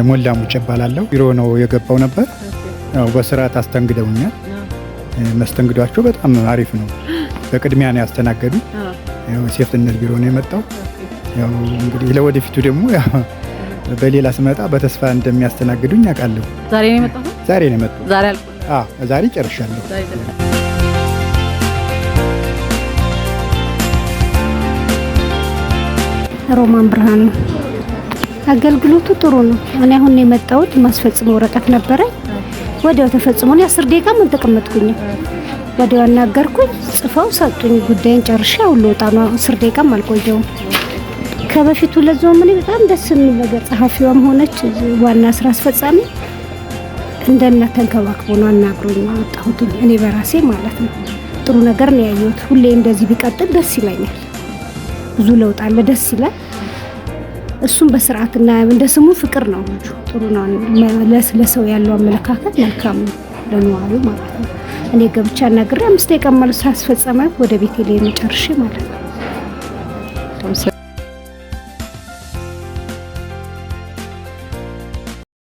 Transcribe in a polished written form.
ሞላ ሙጬ እባላለሁ። ቢሮ ነው የገባው ነበር። ያው በስርዓት አስተንግደውኛል። መስተንግዷቸው በጣም አሪፍ ነው። በቅድሚያ ነው ያስተናገዱ። ያው ሴፍትነት ቢሮ ነው የመጣው። ያው እንግዲህ ለወደፊቱ ደግሞ በሌላ ስመጣ በተስፋ እንደሚያስተናግዱኝ አውቃለሁ። ዛሬ ነው የመጣው? ዛሬ ነው የመጣው። ዛሬ አልኩ። ዛሬ ጨርሻለሁ። ሮማን ብርሃኑ። አገልግሎቱ ጥሩ ነው። እኔ አሁን የመጣሁት ማስፈጽመው ወረቀት ነበረ። ወዲያው ተፈጽሞ ነው 10 ደቂቃ ምን ተቀመጥኩኝ። ወዲያው አናገርኩኝ፣ ጽፈው ሰጡኝ። ጉዳይን ጨርሼ አሁን ልወጣ ነው። 10 ደቂቃም አልቆየሁም። ከበፊቱ ለዛው ምን በጣም ደስ የሚል ነገር ጸሐፊዋም ሆነች ዋና ስራ አስፈጻሚ እንደና ተንከባክቦ ነው አናግሮኝ ወጣሁት። እኔ በራሴ ማለት ነው ጥሩ ነገር ነው ያየሁት። ሁሌ እንደዚህ ቢቀጥል ደስ ይለኛል። ብዙ ለውጥ አለ፣ ደስ ይላል። እሱም በስርዓትና እንደ ስሙ ፍቅር ነው። ጥሩ ነው። ለሰው ያለው አመለካከት መልካም ነው ለነዋሪው ማለት ነው። እኔ ገብቻ አናግሬ 5 ደቂቃ ማለት ሳስፈጸመ ወደ ቤቴ ላይ ጨርሼ ማለት ነው።